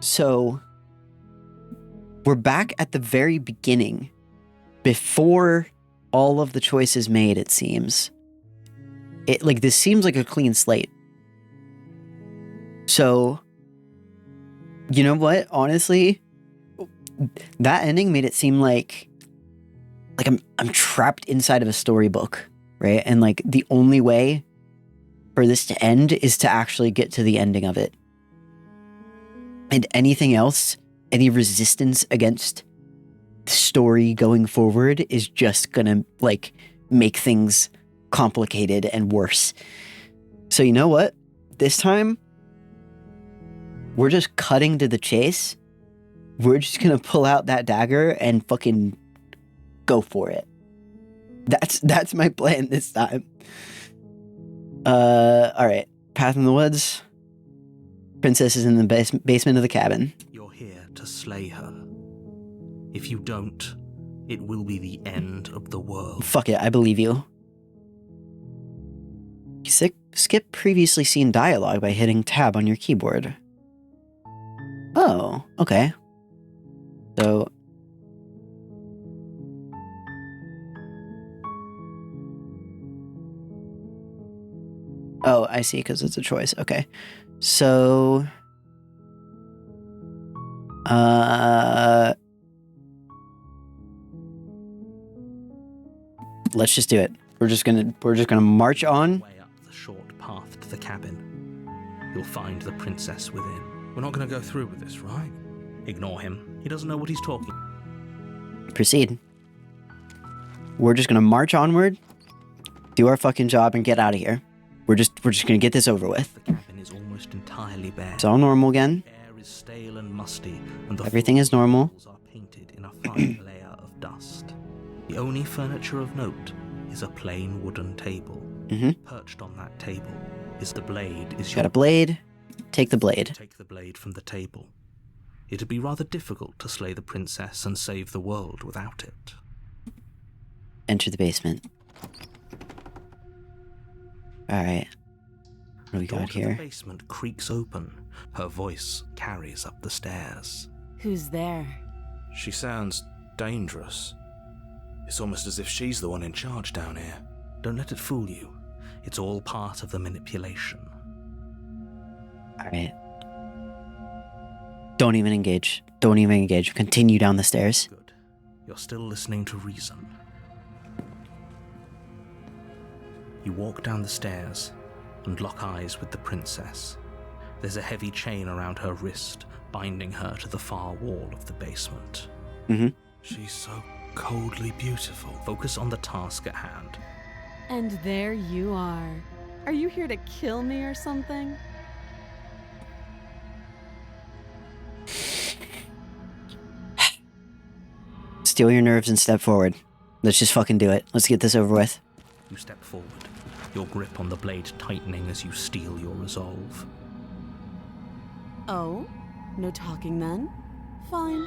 So we're back at the very beginning, before all of the choices made, it seems. This seems like a clean slate. So, you know what? Honestly, that ending made it seem like I'm trapped inside of a storybook, right? And like the only way for this to end is to actually get to the ending of it. And anything else, any resistance against the story going forward is just gonna like make things complicated and worse. So you know what? This time, we're just cutting to the chase. We're just gonna pull out that dagger and fucking go for it. That's my plan this time. Alright. Path in the woods. Princess is in the basement of the cabin. You're here to slay her. If you don't, it will be the end of the world. Fuck it, I believe you. Skip previously seen dialogue by hitting tab on your keyboard. Oh, okay. So... Oh, I see, because it's a choice. Okay. So... Let's just do it. We're just gonna march on. Way up the short path to the cabin. You'll find the princess within. We're not gonna go through with this, right? Ignore him. He doesn't know what he's talking. Proceed. We're just gonna march onward, do our fucking job, and get out of here. We're just gonna get this over with. The cabin is almost entirely bare. It's all normal again. Air is stale and musty, and the Everything is normal. walls are painted in a fine layer of dust. The only furniture of note is a plain wooden table. Perched on that table is the blade. Got a blade. Take the blade. Take the blade from the table. It'd be rather difficult to slay the princess and save the world without it. Enter the basement. Alright. What do we got here? The basement creaks open. Her voice carries up the stairs. Who's there? She sounds dangerous. It's almost as if she's the one in charge down here. Don't let it fool you. It's all part of the manipulation. Alright. Don't even engage. Don't even engage. Continue down the stairs. Good. You're still listening to reason. You walk down the stairs and lock eyes with the princess. There's a heavy chain around her wrist, binding her to the far wall of the basement. She's so coldly beautiful. Focus on the task at hand. And there you are. Are you here to kill me or something? Steel your nerves and step forward. Let's just fucking do it. Let's get this over with. You step forward, your grip on the blade tightening as you steel your resolve. Oh? No talking then? Fine.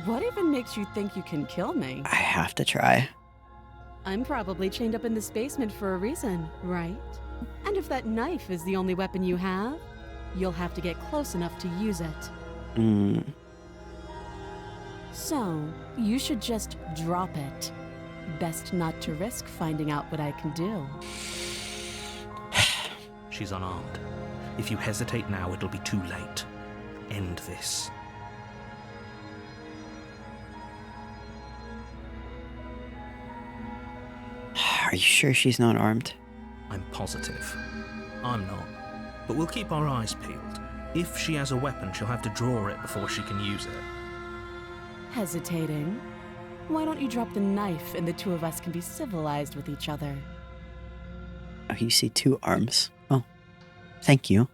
What even makes you think you can kill me? I have to try. I'm probably chained up in this basement for a reason, right? And if that knife is the only weapon you have, you'll have to get close enough to use it. So, you should just drop it. Best not to risk finding out what I can do. She's unarmed. If you hesitate now, it'll be too late. End this. Are you sure she's not armed? I'm positive. I'm not. But we'll keep our eyes peeled. If she has a weapon, she'll have to draw it before she can use it. Hesitating? Why don't you drop the knife and the two of us can be civilized with each other? Oh, you see two arms. Oh, thank you.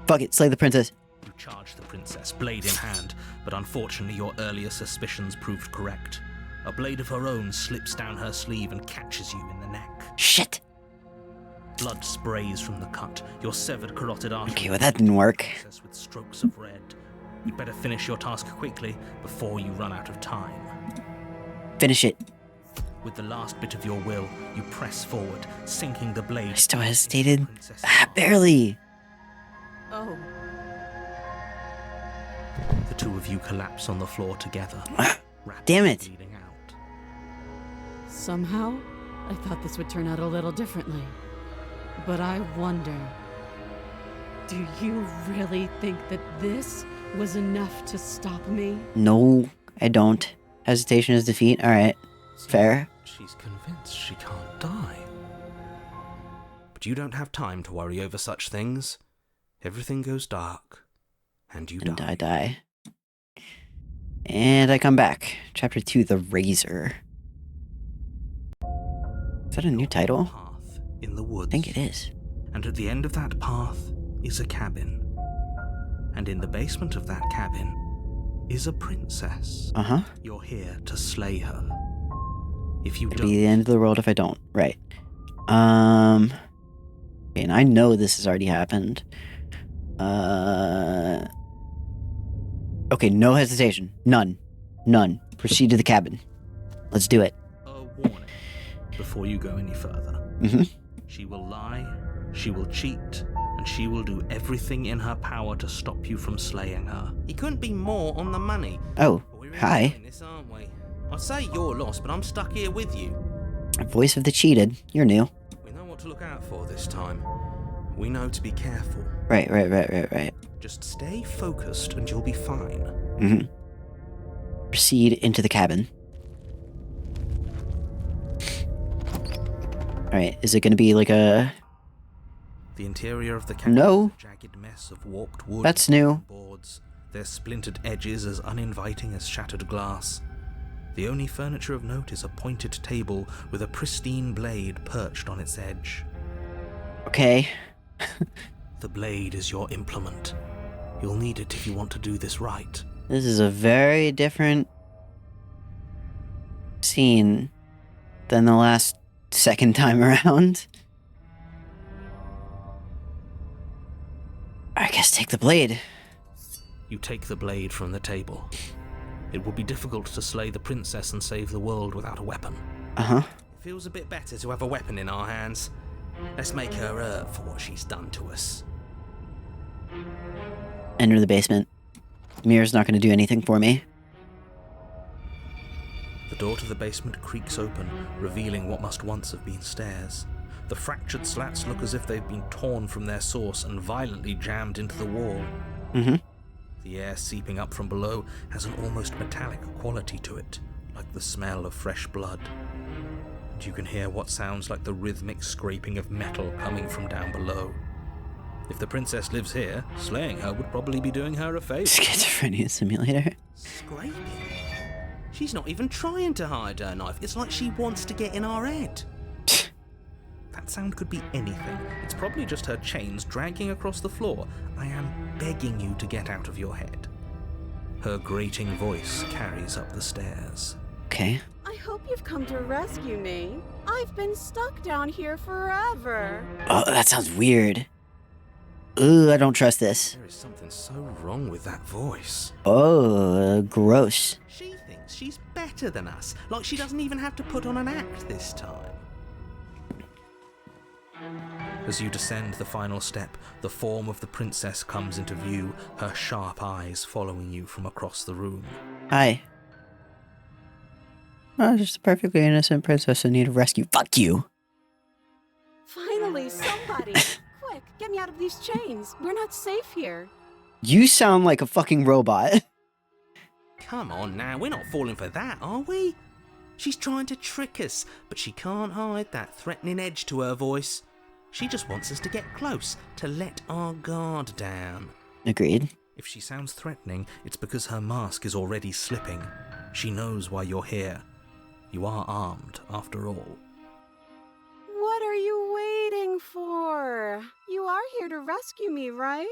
Fuck it, slay the princess. You charge the princess, blade in hand, but unfortunately your earlier suspicions proved correct. A blade of her own slips down her sleeve and catches you in the neck. Shit! Blood sprays from the cut, your severed carotid artery. Okay, well that didn't work. With strokes of red. You'd better finish your task quickly before you run out of time. Finish it. With the last bit of your will, you press forward, sinking the blade. I still hesitated. Barely. Oh, The two of you collapse on the floor together. Damn it. Bleeding out. Somehow, I thought this would turn out a little differently. But I wonder, do you really think that this was enough to stop me? No, I don't. Hesitation is defeat. All right. Fair. She's convinced she can't die. But you don't have time to worry over such things. Everything goes dark, and you And die. I die. And I come back. Chapter 2, The Razor. Is that a new title? Path in the woods. I think it is. And at the end of that path is a cabin. And in the basement of that cabin is a princess. Uh-huh. You're here to slay her. If you It'd don't, be the end of the world if I don't. Right. And I know this has already happened. Okay, no hesitation. None. Proceed to the cabin. Let's do it. a warning before you go any further. Mm-hmm. She will lie, she will cheat, and she will do everything in her power to stop you from slaying her. You couldn't be more on the money. Oh, But we're really hi. doing this, aren't we? I'd say you're lost, but I'm stuck here with you. Voice of the cheated. You're new. We know what to look out for this time. We know to be careful. Right. Just stay focused and you'll be fine. Mm-hmm. Proceed into the cabin. Alright, is it gonna be like a... The interior of the cabin No. is a jagged mess of warped wood. That's new. and boards, their splintered edges as uninviting as shattered glass. The only furniture of note is a pointed table with a pristine blade perched on its edge. Okay. The blade is your implement. You'll need it if you want to do this right. This is a very different scene than the last second time around. I guess take the blade. You take the blade from the table. It will be difficult to slay the princess and save the world without a weapon. Uh-huh. It feels a bit better to have a weapon in our hands. Let's make her hurt for what she's done to us. Enter the basement. Mirror's not gonna do anything for me. The door to the basement creaks open, revealing what must once have been stairs. The fractured slats look as if they've been torn from their source and violently jammed into the wall. Mm-hmm. The air seeping up from below has an almost metallic quality to it, like the smell of fresh blood. And you can hear what sounds like the rhythmic scraping of metal coming from down below. If the princess lives here, slaying her would probably be doing her a favor. Schizophrenia simulator. Scraping? She's not even trying to hide her knife. It's like she wants to get in our head. That sound could be anything. It's probably just her chains dragging across the floor. I am begging you to get out of your head. Her grating voice carries up the stairs. Okay. I hope you've come to rescue me. I've been stuck down here forever. Oh, that sounds weird. Ooh, I don't trust this. There is something so wrong with that voice. Oh, gross. She thinks she's better than us, like she doesn't even have to put on an act this time. As you descend the final step, the form of the princess comes into view, her sharp eyes following you from across the room. Hi. Oh, just a perfectly innocent princess in need of rescue. Fuck you. Finally, somebody! Quick, get me out of these chains. We're not safe here. You sound like a fucking robot. Come on now, we're not falling for that, are we? She's trying to trick us, but she can't hide that threatening edge to her voice. She just wants us to get close, to let our guard down. Agreed. If she sounds threatening, it's because her mask is already slipping. She knows why you're here. You are armed, after all. What are you waiting for? You are here to rescue me, right?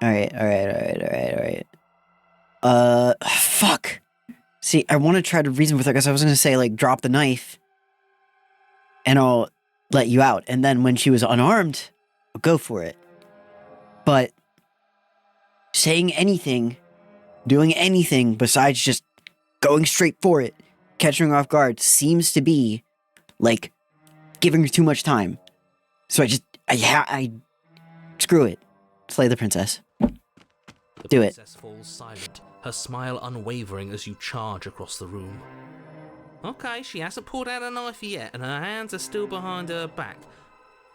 Alright. Fuck. See, I want to try to reason with her because I was going to say, like, drop the knife and I'll let you out. And then when she was unarmed, I'll go for it. But saying anything, doing anything besides just going straight for it, catching her off guard seems to be, like, giving her too much time. So I screw it. Slay the princess. Do it. The princess falls silent, her smile unwavering as you charge across the room. Okay, she hasn't pulled out a knife yet, and her hands are still behind her back.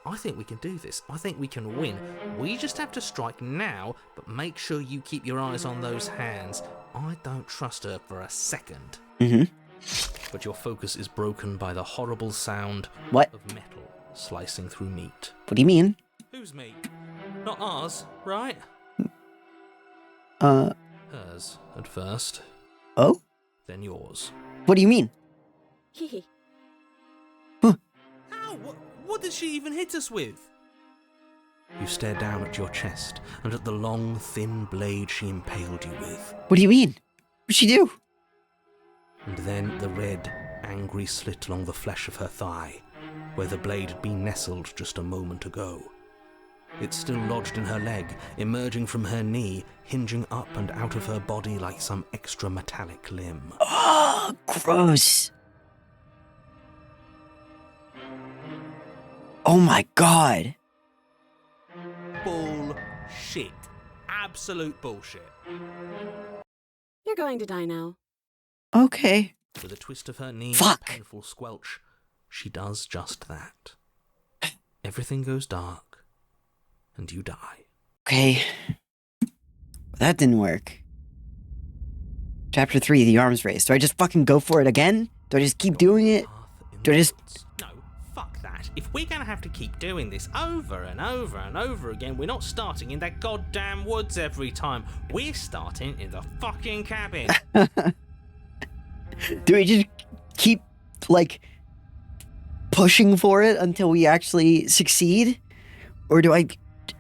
I think we can do this. I think we can win. We just have to strike now, but make sure you keep your eyes on those hands. I don't trust her for a second. Mm-hmm. But your focus is broken by the horrible sound What? of metal slicing through meat. What do you mean? Whose meat? Not ours, right? Hers, at first. Oh? Then yours. What do you mean? Hee. How? What did she even hit us with? You stare down at your chest and at the long, thin blade she impaled you with. What do you mean? What'd she do? And then the red, angry slit along the flesh of her thigh, where the blade had been nestled just a moment ago. It's still lodged in her leg, emerging from her knee, hinging up and out of her body like some extra metallic limb. Oh, gross. Oh my god. Bullshit. Absolute bullshit. You're going to die now. Okay. With a twist of her knee and Fuck. a painful squelch, she does just that. Everything goes dark, and you die. Okay. That didn't work. Chapter 3, the arms race. Do I just fucking go for it again? Do I just keep doing it? Do I just... No, fuck that. If we're gonna have to keep doing this over and over and over again, we're not starting in that goddamn woods every time. We're starting in the fucking cabin. Do we just keep, like, pushing for it until we actually succeed? Or do I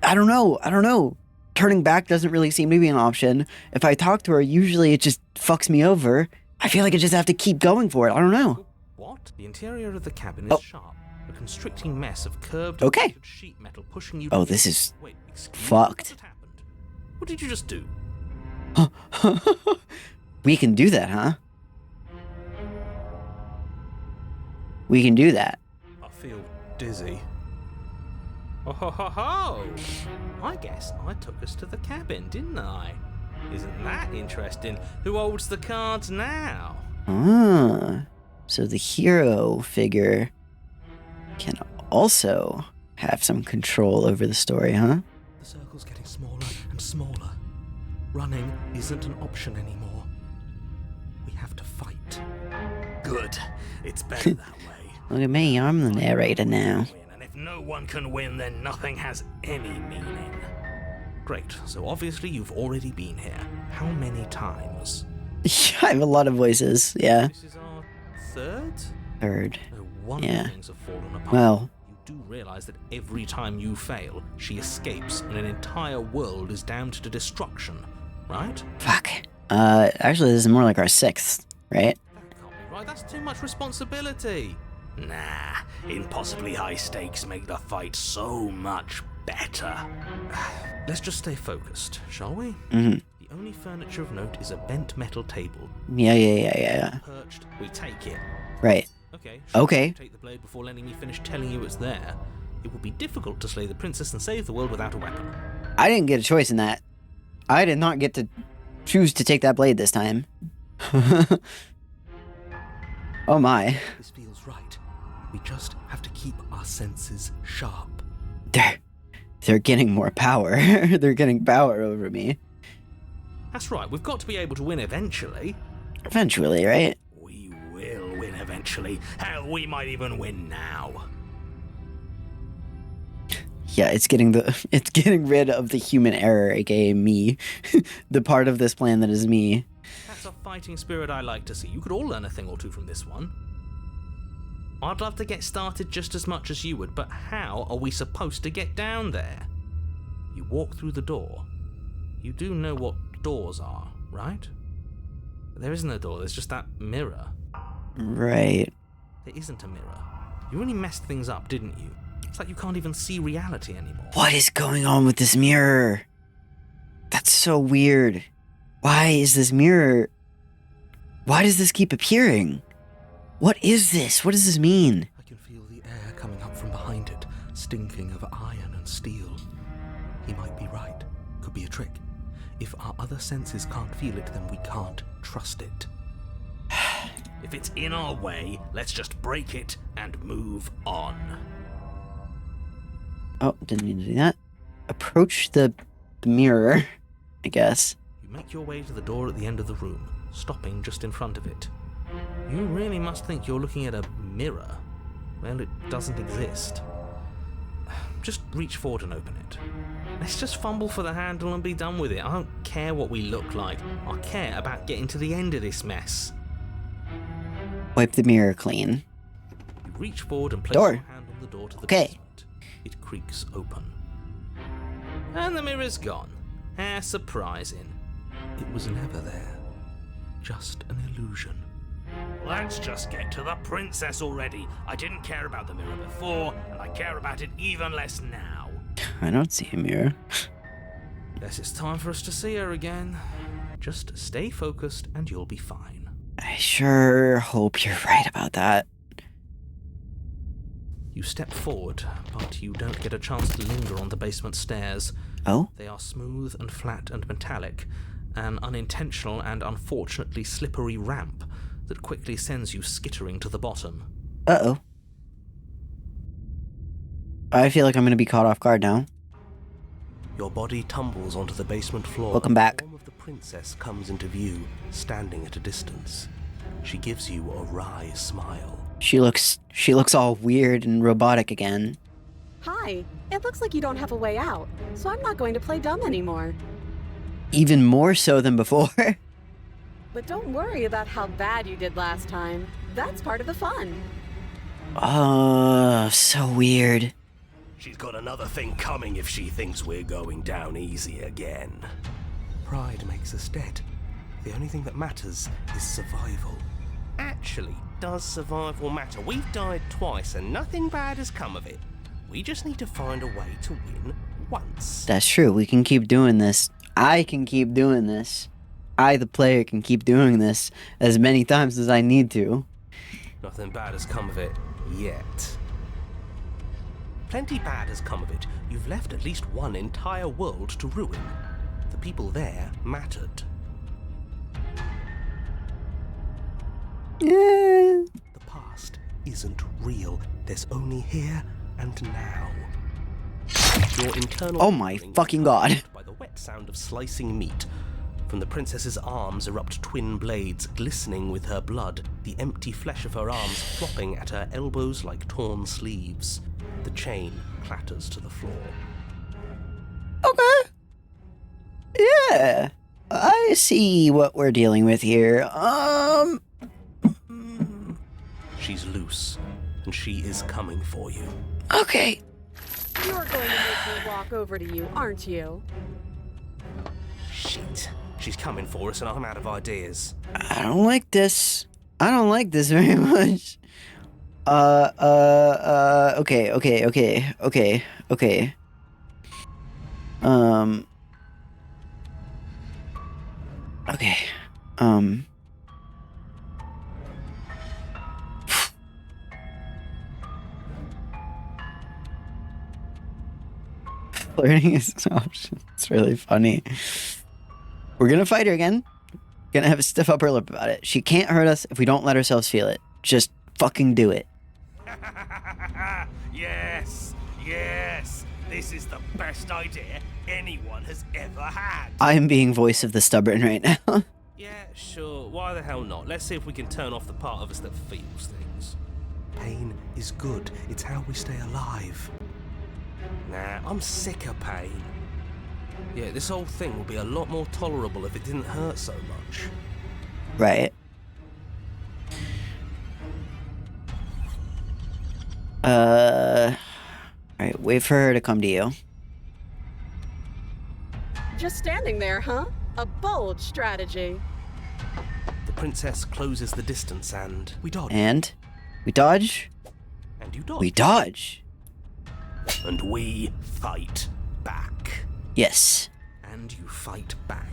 don't know. Turning back doesn't really seem to be an option. If I talk to her, usually it just fucks me over. I feel like I just have to keep going for it. I don't know. What? The interior of the cabin is sharp. A constricting mess of curved Okay. sheet metal pushing you... Oh, this is Wait, excuse me? fucked. What happened? What did you just do? We can do that, huh? We can do that. I feel dizzy. Oh ho ho ho! I guess I took us to the cabin, didn't I? Isn't that interesting? Who holds the cards now? Ah, so the hero figure can also have some control over the story, huh? The circle's getting smaller and smaller. Running isn't an option anymore. We have to fight. Good. It's better that way. Look at me, I'm the narrator now. And if no one can win, then nothing has any meaning. Great. So obviously you've already been here. How many times? I have a lot of voices, yeah. This is our third? Third. No wonder Yeah. things have fallen apart. Well, You do realize that every time you fail, she escapes and an entire world is damned to destruction, right? fuck. Actually, this is more like our 6th, right? That can't be right. That's too much responsibility. Nah, impossibly high stakes make the fight so much better. Let's just stay focused, shall we? Mm-hmm. The only furniture of note is a bent metal table. Yeah. Perched, we take it. Right. Okay. Okay. You take the blade before letting me finish telling you it's there. It would be difficult to slay the princess and save the world without a weapon. I didn't get a choice in that. I did not get to choose to take that blade this time. Oh my. This feels right. We just have to keep our senses sharp. They're getting more power. They're getting power over me. That's right, we've got to be able to win eventually. Eventually, right? We will win eventually. Hell, we might even win now. Yeah, it's getting rid of the human error, aka me. The part of this plan that is me. That's a fighting spirit I like to see. You could all learn a thing or two from this one. I'd love to get started just as much as you would, but how are we supposed to get down there? You walk through the door. You do know what doors are, right? There isn't a door, there's just that mirror. Right. There isn't a mirror. You really messed things up, didn't you? It's like you can't even see reality anymore. What is going on with this mirror? That's so weird. Why is this mirror Why does this keep appearing? What is this? What does this mean? I can feel the air coming up from behind it, stinking of iron and steel. He might be right. Could be a trick. If our other senses can't feel it, then we can't trust it. If it's in our way, let's just break it and move on. Oh, didn't mean to do that. Approach the mirror, I guess. You make your way to the door at the end of the room, stopping just in front of it. You really must think you're looking at a mirror. Well, it doesn't exist. Just reach forward and open it. Let's just fumble for the handle and be done with it. I don't care what we look like. I care about getting to the end of this mess. Wipe the mirror clean. You reach forward and place Door. your hand on the door to the Okay. basement. It creaks open. And the mirror's gone. How surprising. It was never there. Just an illusion. Let's just get to the princess already. I didn't care about the mirror before, and I care about it even less now. I don't see a mirror. Guess it's time for us to see her again. Just stay focused and you'll be fine. I sure hope you're right about that. You step forward, but you don't get a chance to linger on the basement stairs. Oh? They are smooth and flat and metallic, an unintentional and unfortunately slippery ramp that quickly sends you skittering to the bottom. Uh-oh. I feel like I'm gonna be caught off guard now. Your body tumbles onto the basement floor. Welcome back. The form of the princess comes into view, standing at a distance. She gives you a wry smile. She looks all weird and robotic again. Hi. It looks like you don't have a way out, so I'm not going to play dumb anymore. Even more so than before. But don't worry about how bad you did last time. That's part of the fun. Oh, so weird. She's got another thing coming if she thinks we're going down easy again. Pride makes us dead. The only thing that matters is survival. Actually, does survival matter? We've died twice and nothing bad has come of it. We just need to find a way to win once. That's true. We can keep doing this. I can keep doing this. I, the player, can keep doing this as many times as I need to. Nothing bad has come of it yet. Plenty bad has come of it. You've left at least one entire world to ruin. The people there mattered. Yeah. The past isn't real. There's only here and now. Your internal Oh my feeling fucking is god. touched by the wet sound of slicing meat. From the princess's arms erupt twin blades, glistening with her blood, the empty flesh of her arms flopping at her elbows like torn sleeves. The chain clatters to the floor. Okay. Yeah. I see what we're dealing with here. She's loose, and she is coming for you. Okay. You're going to make me walk over to you, aren't you? Shit. She's coming for us, and I'm out of ideas. I don't like this. I don't like this very much. Okay. Okay. Flirting is an option. It's really funny. We're gonna fight her again. Gonna have a stiff upper lip about it. She can't hurt us if we don't let ourselves feel it. Just fucking do it. Yes, yes. This is the best idea anyone has ever had. I am being voice of the stubborn right now. Yeah, sure. Why the hell not? Let's see if we can turn off the part of us that feels things. Pain is good. It's how we stay alive. Nah, I'm sick of pain. Yeah, this whole thing would be a lot more tolerable if it didn't hurt so much. Right. Alright, wait for her to come to you. Just standing there, huh? A bold strategy. The princess closes the distance and we dodge. And we dodge. And you dodge. We dodge. And we fight back. Yes. And you fight back.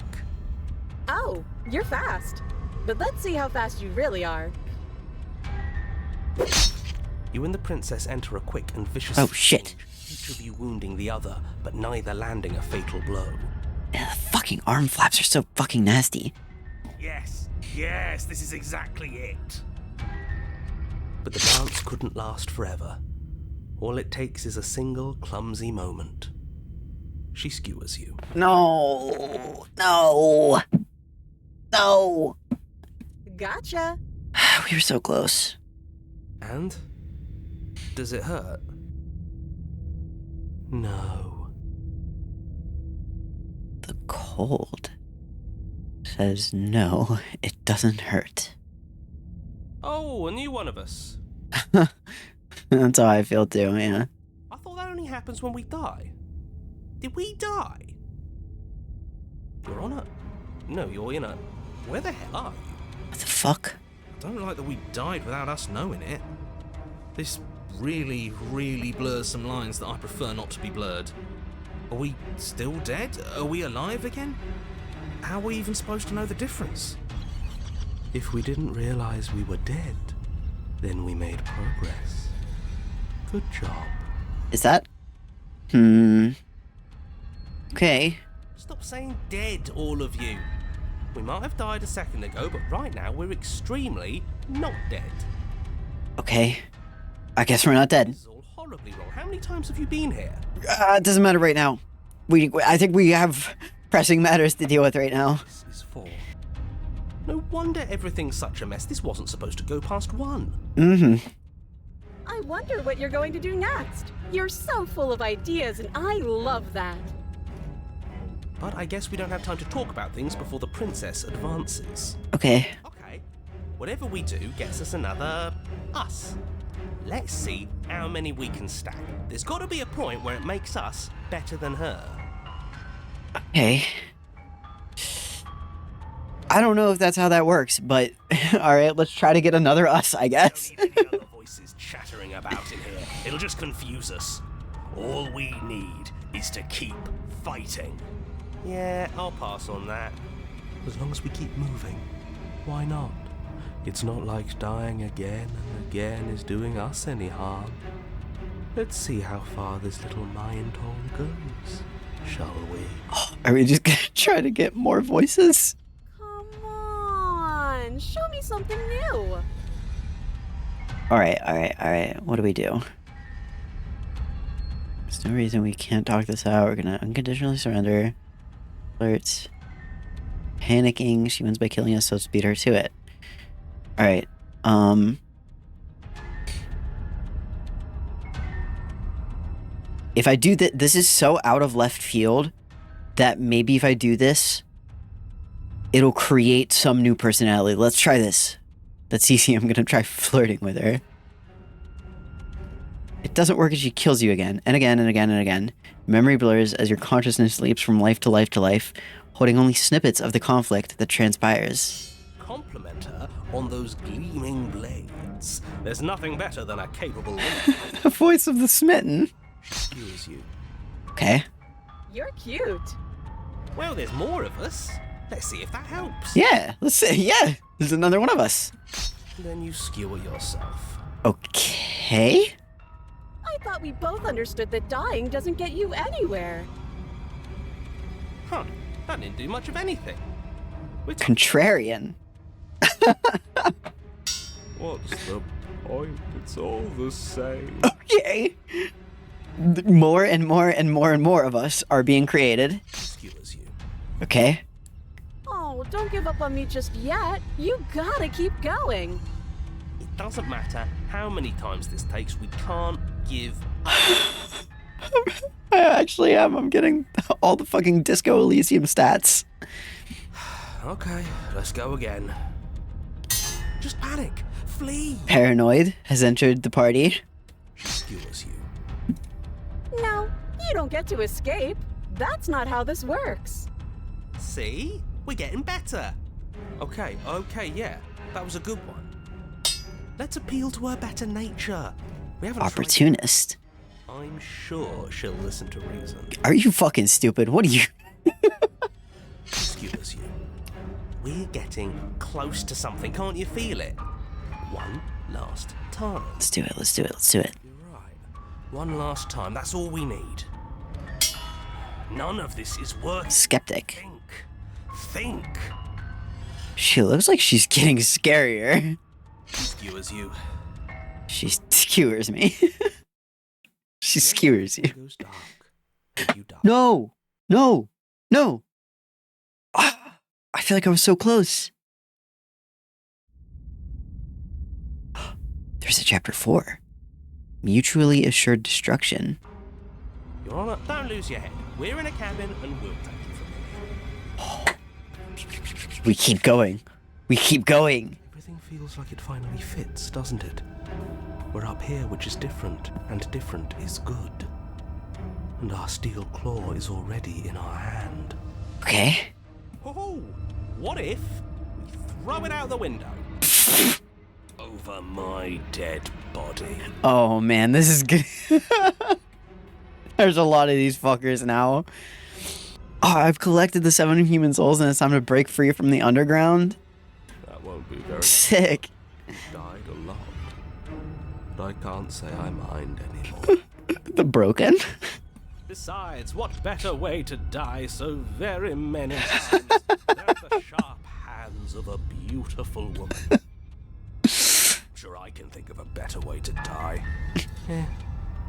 Oh, you're fast. but let's see how fast you really are. You and the princess enter a quick and vicious Oh, shit. exchange, each of you wounding the other, but neither landing a fatal blow. The fucking arm flaps are so fucking nasty. Yes, this is exactly it. But the dance couldn't last forever. All it takes is a single clumsy moment. She skewers you. No. Gotcha. We were so close. And? Does it hurt? No. The cold says no, it doesn't hurt. Oh, a new one of us. That's how I feel too, yeah. I thought that only happens when we die. Did we die? You're on a... No, you're in a... Where the hell are you? What the fuck? I don't like that we died without us knowing it. This really, really blurs some lines that I prefer not to be blurred. Are we still dead? Are we alive again? How are we even supposed to know the difference? If we didn't realize we were dead, then we made progress. Good job. Is that? Okay. Stop saying dead, all of you. We might have died a second ago, but right now we're extremely not dead. Okay. I guess we're not dead. This is all horribly wrong. How many times have you been here? It doesn't matter right now. I think we have pressing matters to deal with right now. This is 4. No wonder everything's such a mess. This wasn't supposed to go past 1. I wonder what you're going to do next. You're so full of ideas, and I love that. But I guess we don't have time to talk about things before the princess advances. Okay. Okay. Whatever we do gets us another us. Let's see how many we can stack. There's got to be a point where it makes us better than her. Okay. I don't know if that's how that works, but alright, let's try to get another us, I guess. Don't need any other voices chattering about in here. It'll just confuse us. All we need is to keep fighting. Yeah, I'll pass on that. As long as we keep moving, why not? It's not like dying again and again is doing us any harm. Let's see how far this little mind hole goes, shall we? Are we just gonna try to get more voices? Come on, show me something new. Alright. What do we do? There's no reason we can't talk this out. We're gonna unconditionally surrender. Alerts. Panicking. She wins by killing us, so let's beat her to it. Alright. If I do that, this is so out of left field that maybe if I do this, it'll create some new personality. Let's try this. That's easy. I'm gonna try flirting with her. It doesn't work as she kills you again, and again, and again, and again. Memory blurs as your consciousness leaps from life to life to life, holding only snippets of the conflict that transpires. Compliment her on those gleaming blades. There's nothing better than a capable woman. The voice of the smitten. She skewers you. Okay. You're cute. Well, there's more of us. Let's see if that helps. Yeah, let's see. Yeah, there's another one of us. Then you skewer yourself. Okay. I thought we both understood that dying doesn't get you anywhere. Huh. That didn't do much of anything. Contrarian. What's the point? It's all the same. Okay. More and more and more and more of us are being created. Skewers you. Okay. Oh, don't give up on me just yet. You gotta keep going. It doesn't matter how many times this takes, we can't give up. I actually am. I'm getting all the fucking Disco Elysium stats. Okay, let's go again. Just panic. Flee. Paranoid has entered the party. She skewers you. No, you don't get to escape. That's not how this works. See? We're getting better. Okay, yeah. That was a good one. Let's appeal to her better nature. We haven't Opportunist. I'm sure she'll listen to reason. Are you fucking stupid? What are you? She skewers you. we're getting close to something. Can't you feel it? One last time. Let's do it. Let's do it. Let's do it. You're right. One last time. That's all we need. None of this is worth. Skeptic. Think. She looks like she's getting scarier. Skewers you. She skewers me. She skewers you. Goes dark, and you die. No! No! No! Ah, I feel like I was so close. There's a chapter 4. Mutually assured destruction. Your Honor, don't lose your head. We're in a cabin and we'll take it from here. We keep going. We keep going. Everything feels like it finally fits, doesn't it? We're up here, which is different, and different is good. And our steel claw is already in our hand. Okay. Oh, what if we throw it out the window? Over my dead body. Oh man, this is good. There's a lot of these fuckers now. Oh, I've collected the 7 human souls and it's time to break free from the underground. That won't be very Sick. died a lot. But I can't say I mind anymore. The broken? Besides, what better way to die so very many times than the sharp hands of a beautiful woman? Sure, I can think of a better way to die. Yeah,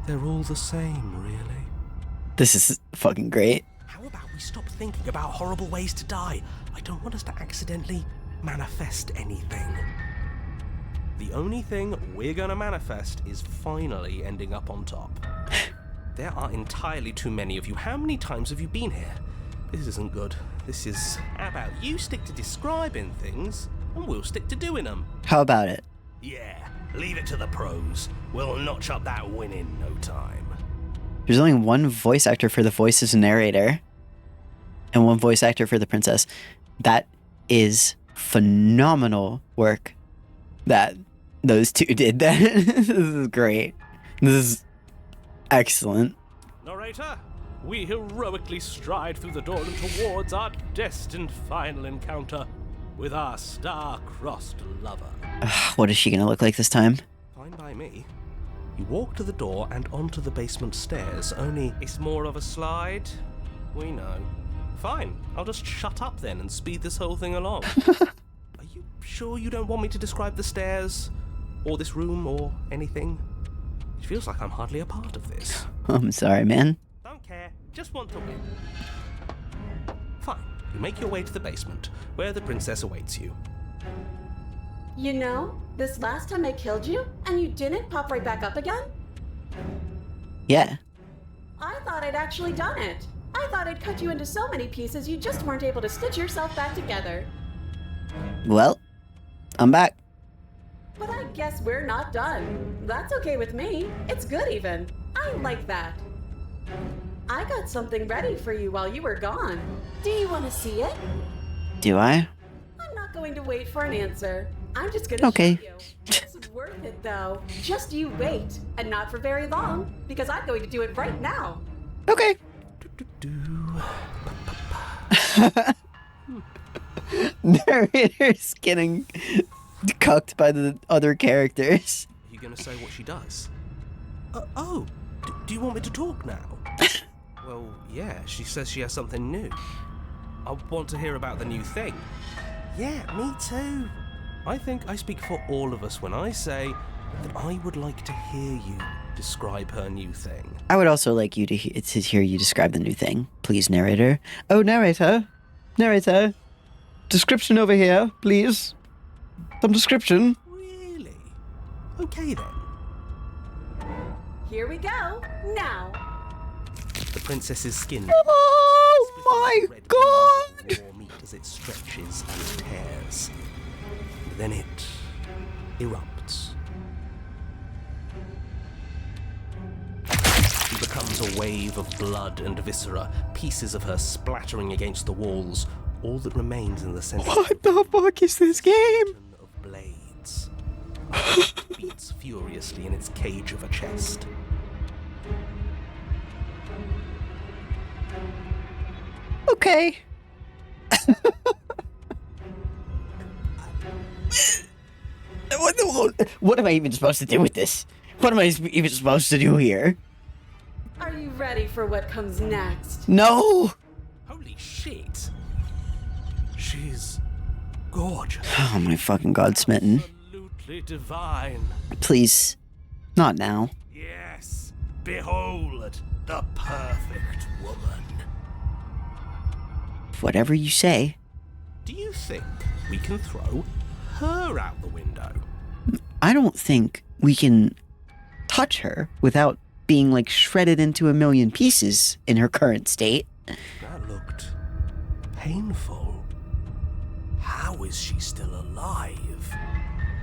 they're all the same, really. This is fucking great. How about we stop thinking about horrible ways to die? I don't want us to accidentally manifest anything. The only thing we're gonna manifest is finally ending up on top. There are entirely too many of you. How many times have you been here? This isn't good. This is... How about you stick to describing things, and we'll stick to doing them? How about it? Yeah, leave it to the pros. We'll notch up that win in no time. There's only one voice actor for the voices narrator. And one voice actor for the princess. That is phenomenal work that those two did. This is great. This is excellent. Narrator, we heroically stride through the door and towards our destined final encounter with our star-crossed lover. What is she gonna look like this time? Fine by me. You walk to the door and onto the basement stairs, only it's more of a slide. We know. Fine, I'll just shut up then and speed this whole thing along. Are you sure you don't want me to describe the stairs, or this room, or anything? It feels like I'm hardly a part of this. I'm sorry, man. Don't care, just want to win. Fine, you make your way to the basement, where the princess awaits you. You know, this last time I killed you, and you didn't pop right back up again? Yeah. I thought I'd actually done it. I thought I'd cut you into so many pieces you just weren't able to stitch yourself back together. Well, I'm back. But I guess we're not done. That's okay with me. It's good even. I like that. I got something ready for you while you were gone. Do you want to see it? Do I? I'm not going to wait for an answer. I'm just gonna Okay. show you. It's worth it though. Just you wait. And not for very long, because I'm going to do it right now. Okay. Narrator's getting cucked by the other characters. Are you going to say what she does? Do you want me to talk now? Well, yeah, she says she has something new. I want to hear about the new thing. Yeah, me too. I think I speak for all of us when I say that I would like to hear you describe her new thing. I would also like you to hear you describe the new thing. Please, narrator. Oh, narrator. Narrator. Description over here, please. Some description. Really? Okay then. Here we go. Now. The princess's skin Oh my red god! raw meat as it stretches and tears. Then it erupts. She becomes a wave of blood and viscera, pieces of her splattering against the walls. All that remains in the center What the fuck is this game? of blades. Beats furiously in its cage of a chest. Okay. What am I even supposed to do with this? What am I even supposed to do here? Are you ready for what comes next? No! Holy shit! She's gorgeous. Oh my fucking god, Smitten. Absolutely divine. Please. Not now. Yes, behold the perfect woman. Whatever you say. Do you think we can throw her out the window? I don't think we can touch her without being like shredded into a million pieces in her current state. That looked painful. How is she still alive?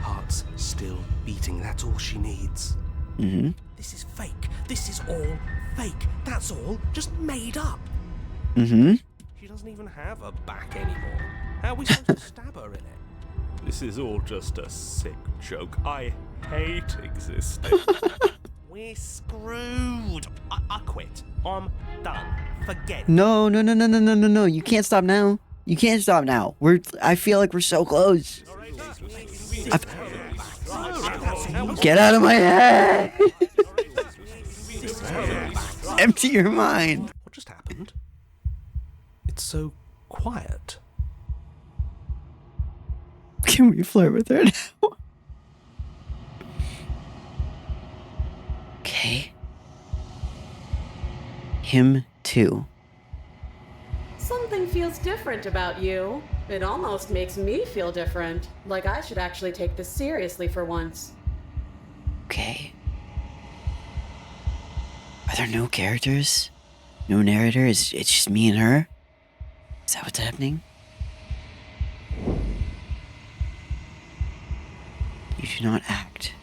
Heart's still beating, that's all she needs. Mm-hmm. This is fake. This is all fake. That's all just made up. Mm-hmm. She doesn't even have a back anymore. How are we supposed to stab her in it? This is all just a sick joke. I hate existing. We're screwed. I quit. I'm done. Forget it. No. You can't stop now. You can't stop now. I feel like we're so close. Get out of my head! Empty your mind. What just happened? It's so quiet. Can we flirt with her now? Okay. Him too. Something feels different about you. It almost makes me feel different. Like I should actually take this seriously for once. Okay. Are there no characters? No narrator? It's just me and her? Is that what's happening? You do not act.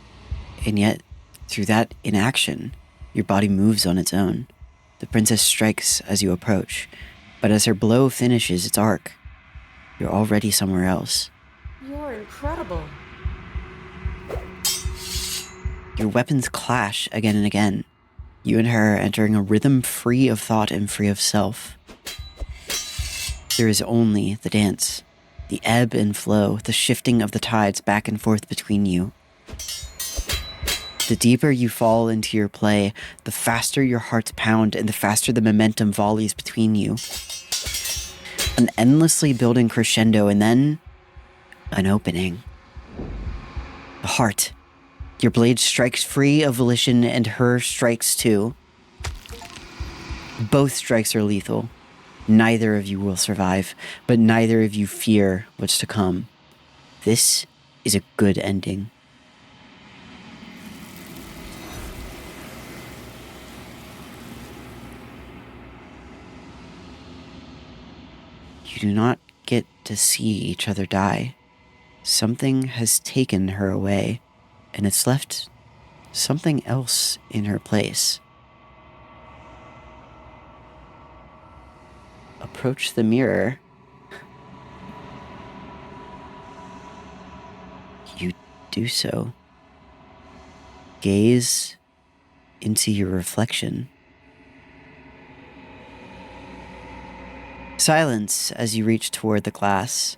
And yet, through that inaction, your body moves on its own. The princess strikes as you approach, but as her blow finishes its arc, you're already somewhere else. You're incredible. Your weapons clash again and again. You and her entering a rhythm free of thought and free of self. There is only the dance, the ebb and flow, the shifting of the tides back and forth between you. The deeper you fall into your play, the faster your hearts pound and the faster the momentum volleys between you. An endlessly building crescendo and then an opening. The heart. Your blade strikes free of volition and her strikes too. Both strikes are lethal. Neither of you will survive, but neither of you fear what's to come. This is a good ending. You do not get to see each other die. Something has taken her away, and it's left something else in her place. Approach the mirror. You do so. Gaze into your reflection. Silence as you reach toward the glass.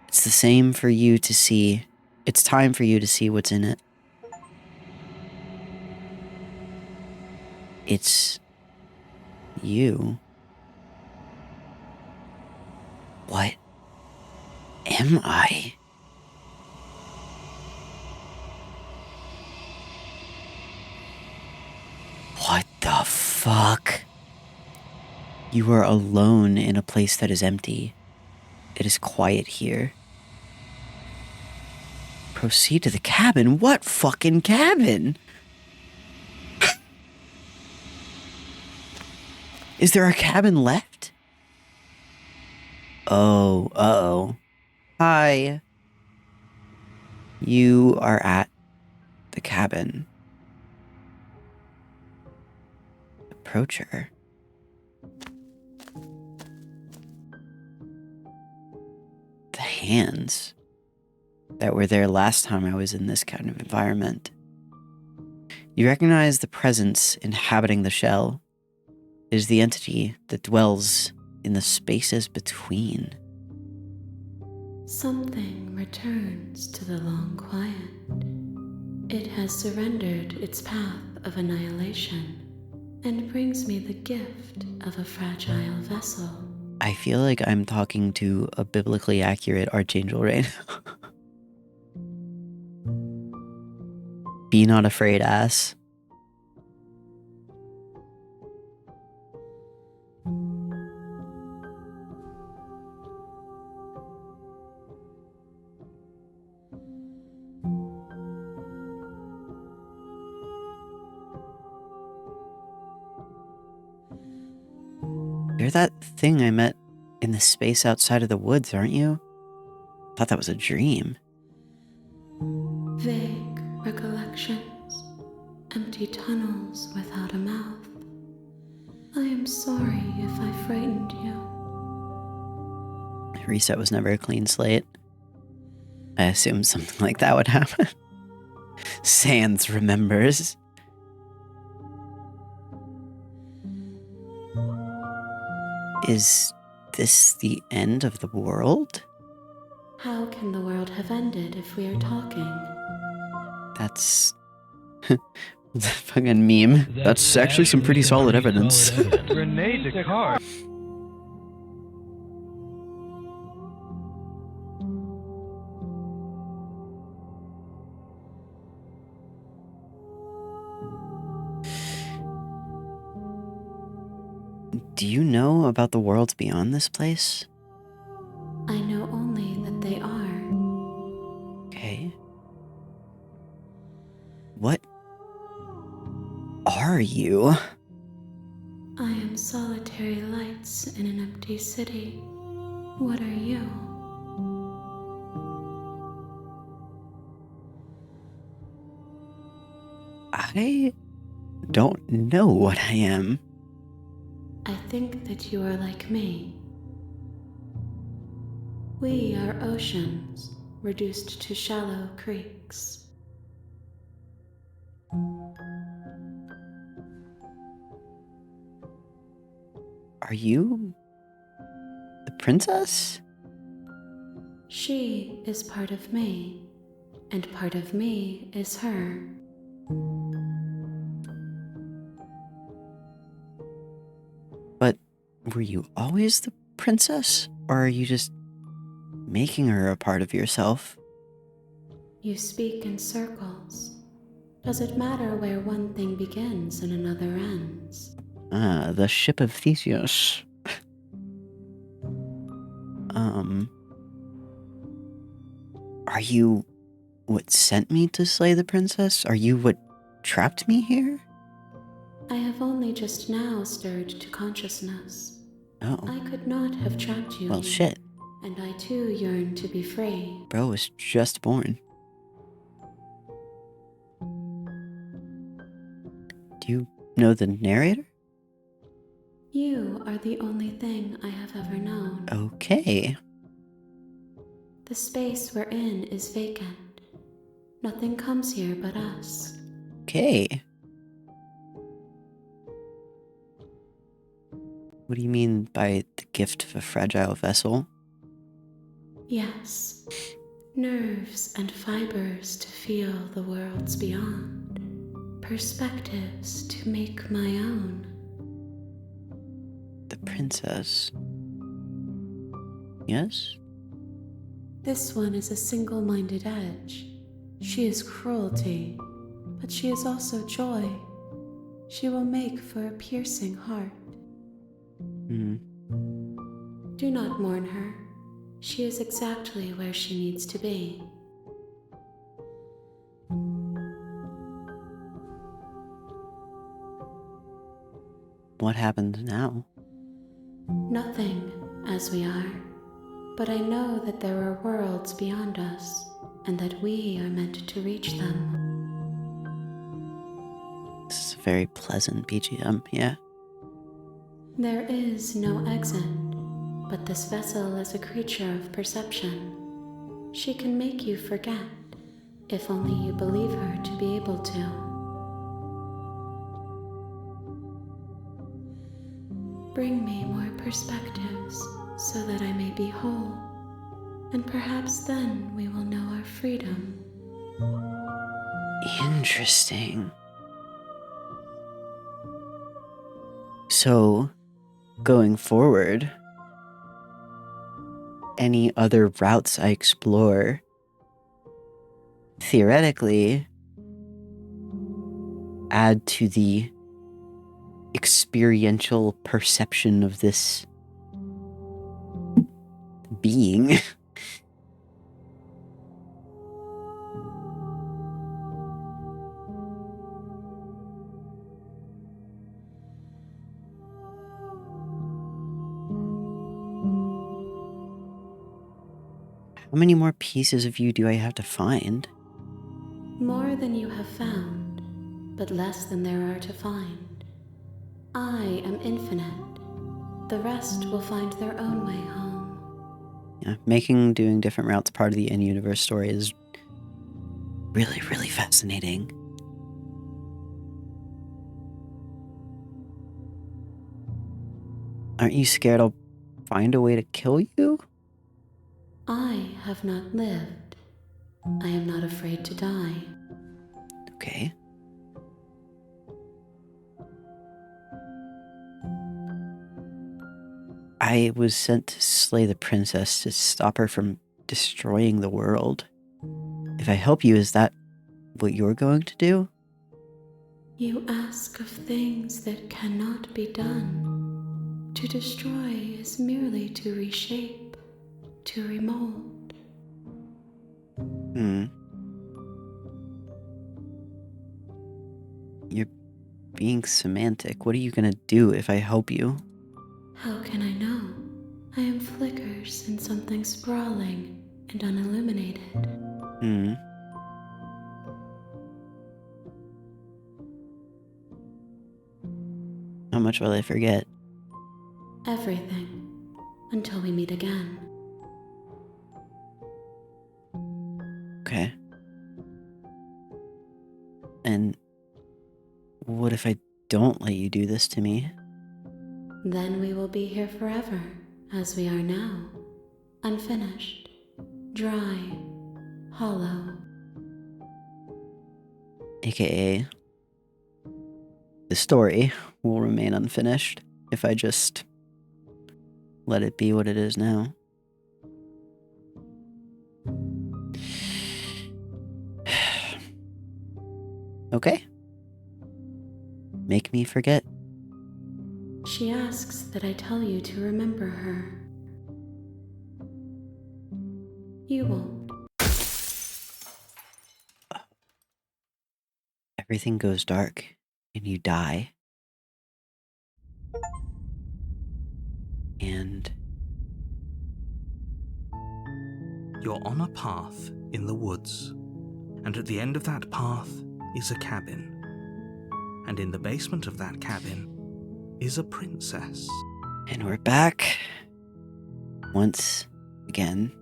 It's the same for you to see. It's time for you to see what's in it. It's you. What am I? What the fuck? You are alone in a place that is empty. It is quiet here. Proceed to the cabin? What fucking cabin? Is there a cabin left? Oh, uh-oh. Hi. You are at the cabin. Approach her. The hands that were there last time I was in this kind of environment. You recognize the presence inhabiting the shell. It is the entity that dwells in the spaces between. Something returns to the long quiet. It has surrendered its path of annihilation and brings me the gift of a fragile vessel. I feel like I'm talking to a biblically accurate archangel right now. Be not afraid, ass. You're that thing I met in the space outside of the woods, aren't you? Thought that was a dream. Vague recollections, empty tunnels without a mouth. I am sorry if I frightened you. Reset was never a clean slate. I assumed something like that would happen. Sans remembers. Is this the end of the world? How can the world have ended if we are talking? That's a fucking meme. That's actually some pretty solid evidence. Rene Descartes. Do you know about the worlds beyond this place? I know only that they are. Okay. What are you? I am solitary lights in an empty city. What are you? I don't know what I am. I think that you are like me. We are oceans, reduced to shallow creeks. Are you the princess? She is part of me, and part of me is her. But were you always the princess? Or are you just making her a part of yourself? You speak in circles. Does it matter where one thing begins and another ends? Ah, the ship of Theseus. Are you what sent me to slay the princess? Are you what trapped me here? I have only just now stirred to consciousness. Oh. I could not have trapped you. Well, shit. And I too yearn to be free. Bro was just born. Do you know the narrator? You are the only thing I have ever known. Okay. The space we're in is vacant. Nothing comes here but us. Okay. What do you mean by the gift of a fragile vessel? Yes. Nerves and fibers to feel the worlds beyond. Perspectives to make my own. The princess. Yes? This one is a single-minded edge. She is cruelty, but she is also joy. She will make for a piercing heart. Do not mourn her. She is exactly where she needs to be. What happens now? Nothing, as we are. But I know that there are worlds beyond us, and that we are meant to reach them. This is a very pleasant BGM, yeah. There is no exit, but this vessel is a creature of perception. She can make you forget, if only you believe her to be able to. Bring me more perspectives so that I may be whole. And perhaps then we will know our freedom. Interesting. So, going forward, any other routes I explore, theoretically, add to the experiential perception of this being. How many more pieces of you do I have to find? More than you have found, but less than there are to find. I am infinite. The rest will find their own way home. Yeah, doing different routes part of the in-universe story is really, really fascinating. Aren't you scared I'll find a way to kill you? I have not lived. I am not afraid to die. Okay. I was sent to slay the princess to stop her from destroying the world. If I help you, is that what you're going to do? You ask of things that cannot be done. To destroy is merely to reshape, to remold. You're being semantic. What are you gonna do if I help you? How can I know? I am flickers in something sprawling and unilluminated. How much will I forget? Everything, until we meet again. Okay. And what if I don't let you do this to me? Then we will be here forever, as we are now. Unfinished, dry, hollow. AKA, the story will remain unfinished if I just let it be what it is now. Okay. Make me forget. She asks that I tell you to remember her. You won't. Everything goes dark and you die. And You're on a path in the woods, and at the end of that path is a cabin. And in the basement of that cabin is a princess. And we're back once again.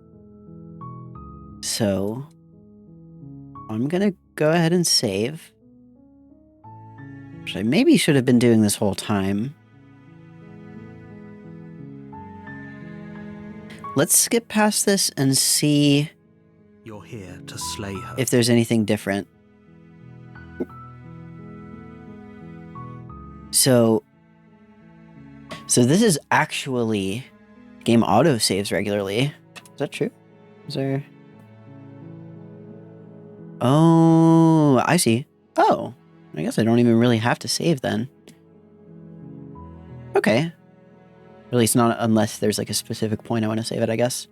So I'm gonna go ahead and save. Which I maybe should have been doing this whole time. Let's skip past this and see You're here to slay her. if there's anything different. So this is actually game auto saves regularly. Is that true? Is there? Oh, I see. Oh, I guess I don't even really have to save then. Okay. At least not unless there's like a specific point I want to save it, I guess.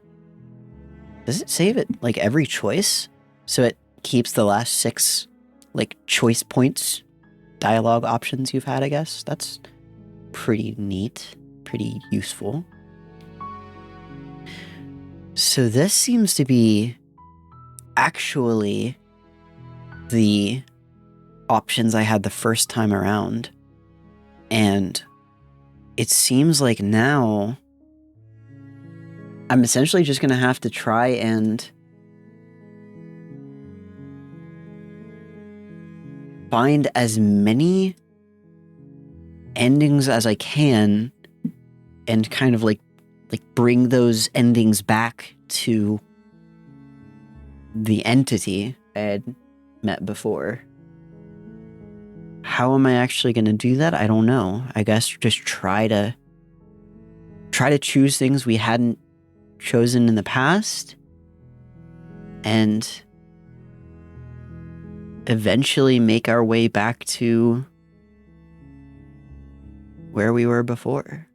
Does it save it like every choice? So it keeps the last 6 like choice points, dialogue options you've had, I guess. That's pretty neat, pretty useful. So this seems to be actually the options I had the first time around. And it seems like now I'm essentially just going to have to try and find as many endings as I can and kind of like bring those endings back to the entity I had met before. How am I actually going to do that? I don't know. I guess just try to choose things we hadn't chosen in the past and eventually make our way back to where we were before.